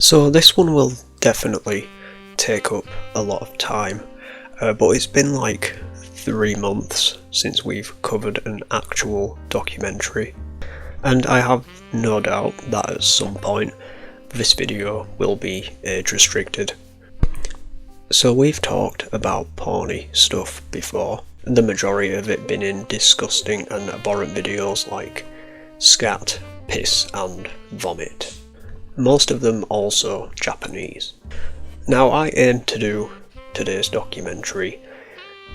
So this one will definitely take up a lot of time, but it's been like 3 months since we've covered an actual documentary, and I have no doubt that at some point this video will be age restricted. So we've talked about porny stuff before, the majority of it been in disgusting and abhorrent videos like scat, piss and vomit. Most of them also Japanese. Now I aim to do today's documentary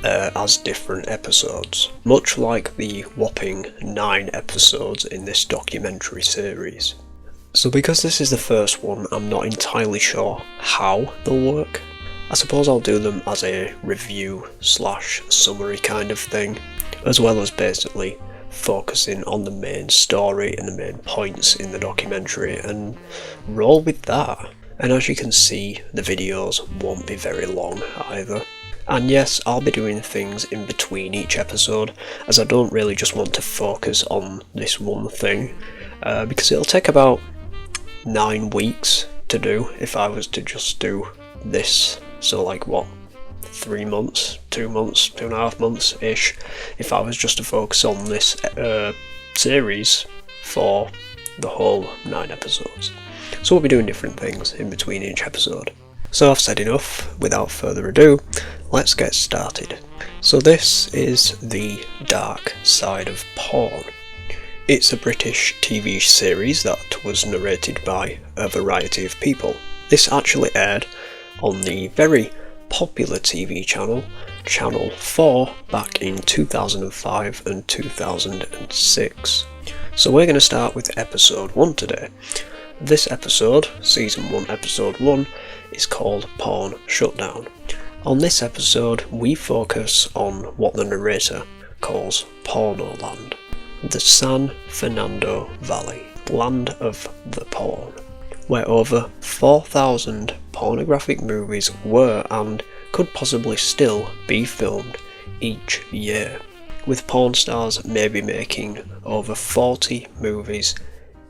as different episodes, much like the whopping 9 episodes in this documentary series. So because this is the first one, I'm not entirely sure how they'll work. I suppose I'll do them as a review / summary kind of thing, as well as basically focusing on the main story and the main points in the documentary and roll with that. And as you can see, the videos won't be very long either. And yes, I'll be doing things in between each episode, as I don't really just want to focus on this one thing, because it'll take about 9 weeks to do if I was to just do this. So like what, 3 months, 2 months, 2.5 months ish, if I was just to focus on this series for the whole 9 episodes. So we'll be doing different things in between each episode. So I've said enough, without further ado, let's get started. So this is The Dark Side of Porn. It's a British TV series that was narrated by a variety of people. This actually aired on the very popular TV channel, Channel 4, back in 2005 and 2006. So we're going to start with episode 1 today. This episode, season 1 episode 1, is called Porn Shutdown. On this episode we focus on what the narrator calls Pornoland, the San Fernando Valley, land of the porn, where over 4,000 pornographic movies were and could possibly still be filmed each year, with porn stars maybe making over 40 movies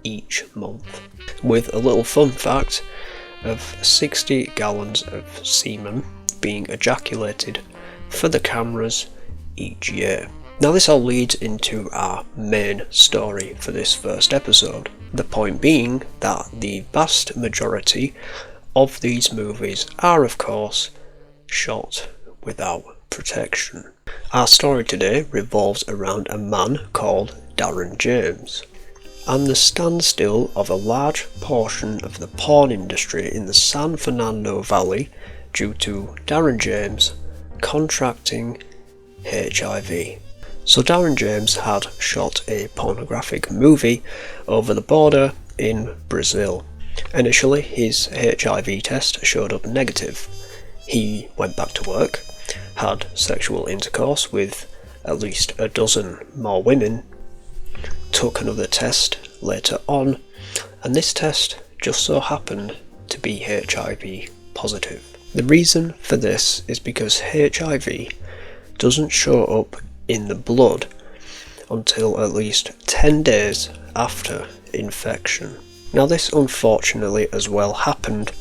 each month, with a little fun fact of 60 gallons of semen being ejaculated for the cameras each year. Now this all leads into our main story for this first episode, the point being that the vast majority of these movies are of course shot without protection. Our story today revolves around a man called Darren James, and the standstill of a large portion of the porn industry in the San Fernando Valley due to Darren James contracting HIV. So Darren James had shot a pornographic movie over the border in Brazil. Initially his HIV test showed up negative. He went back to work, had sexual intercourse with at least a dozen more women, took another test later on, and this test just so happened to be HIV positive. The reason for this is because HIV doesn't show up in the blood until at least 10 days after infection. Now this unfortunately as well happened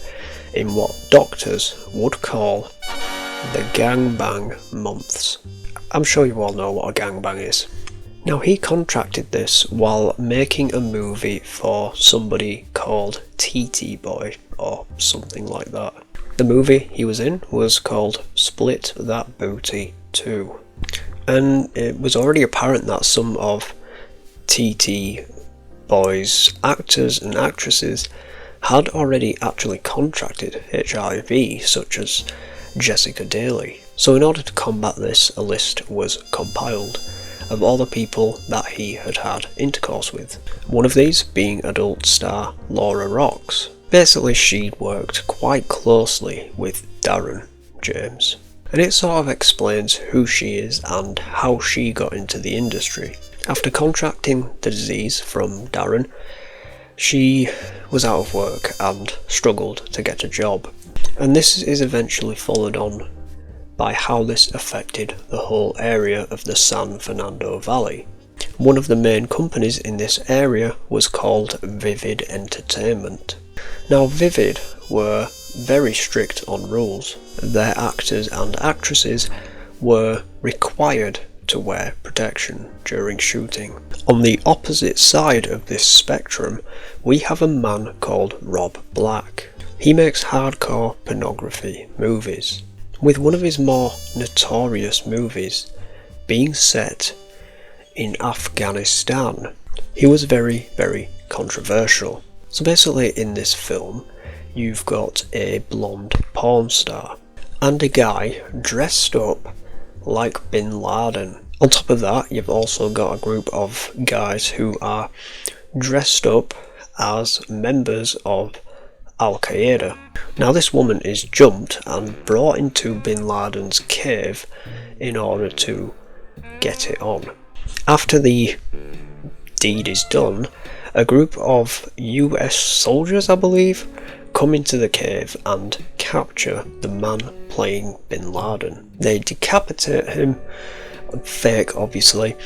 in what doctors would call the gangbang months. I'm sure you all know what a gangbang is. Now he contracted this while making a movie for somebody called TT Boy or something like that. The movie he was in was called Split That Booty 2, and it was already apparent that some of TT Boy's actors and actresses had already actually contracted HIV, such as Jessica Daly. So in order to combat this, a list was compiled of all the people that he had had intercourse with, one of these being adult star Laura Roxx. Basically she'd worked quite closely with Darren James, and it sort of explains who she is and how she got into the industry. After contracting the disease from Darren, she was out of work and struggled to get a job, and this is eventually followed on by how this affected the whole area of the San Fernando Valley. One of the main companies in this area was called Vivid Entertainment, Now Vivid were very strict on rules. Their actors and actresses were required to wear protection during shooting. On the opposite side of this spectrum, we have a man called Rob Black. He makes hardcore pornography movies, with one of his more notorious movies being set in Afghanistan. He was very, very controversial. So basically in this film, you've got a blonde porn star and a guy dressed up like Bin Laden. On top of that, you've also got a group of guys who are dressed up as members of Al-Qaeda. Now this woman is jumped and brought into Bin Laden's cave in order to get it on. After the deed is done, a group of US soldiers, I believe, come into the cave and capture the man playing Bin Laden. They decapitate him, fake obviously,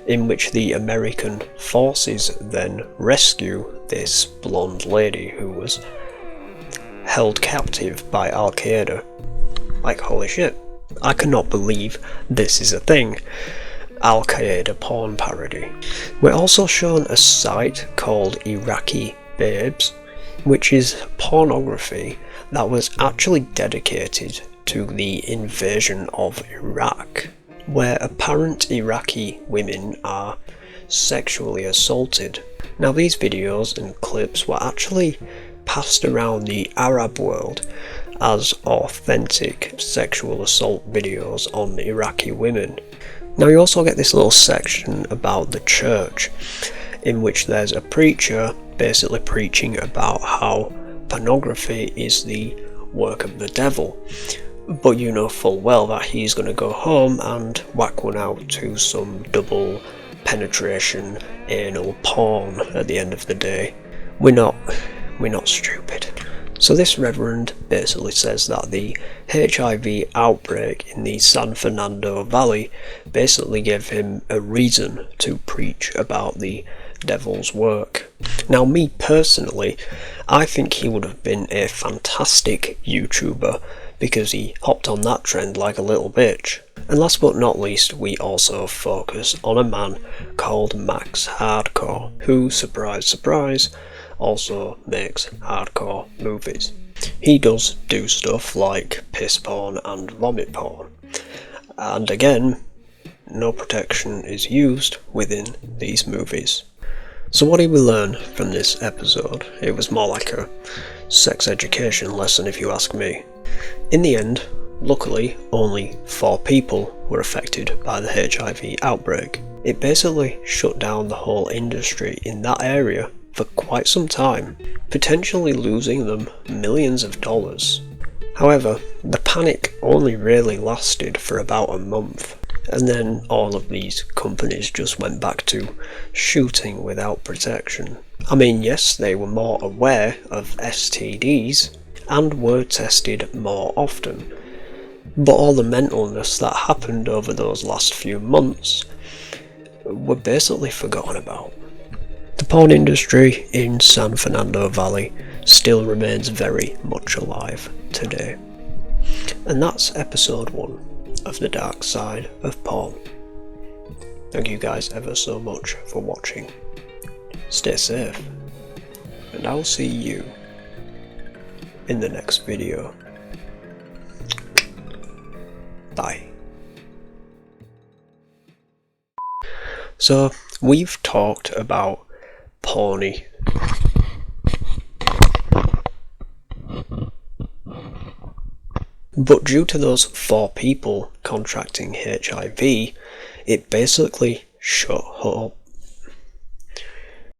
in which the American forces then rescue this blonde lady who was held captive by Al-Qaeda. Like, holy shit, I cannot believe this is a thing. Al-Qaeda porn parody. We're also shown a site called Iraqi Babes, which is pornography that was actually dedicated to the invasion of Iraq, where apparent Iraqi women are sexually assaulted. Now these videos and clips were actually passed around the Arab world as authentic sexual assault videos on Iraqi women. Now you also get this little section about the church, in which there's a preacher basically preaching about how pornography is the work of the devil, but you know full well that he's going to go home and whack one out to some double penetration anal porn at the end of the day. We're not stupid. So this reverend basically says that the HIV outbreak in the San Fernando Valley basically gave him a reason to preach about the devil's work. Now me personally, I think he would have been a fantastic YouTuber because he hopped on that trend like a little bitch. And last but not least, we also focus on a man called Max Hardcore, who, surprise surprise, also makes hardcore movies. He does do stuff like piss porn and vomit porn, and again, no protection is used within these movies. So what did we learn from this episode? It was more like a sex education lesson if you ask me. In the end, luckily only 4 people were affected by the HIV outbreak. It basically shut down the whole industry in that area for quite some time, potentially losing them millions of dollars. However, the panic only really lasted for about a month, and then all of these companies just went back to shooting without protection. I mean, yes, they were more aware of STDs and were tested more often, but all the mentalness that happened over those last few months were basically forgotten about. The porn industry in San Fernando Valley still remains very much alive today. And that's episode 1 of The Dark Side of Porn. Thank you guys ever so much for watching. Stay safe, and I'll see you in the next video. Bye. So, we've talked about porny. But due to those 4 people contracting HIV, it basically shut up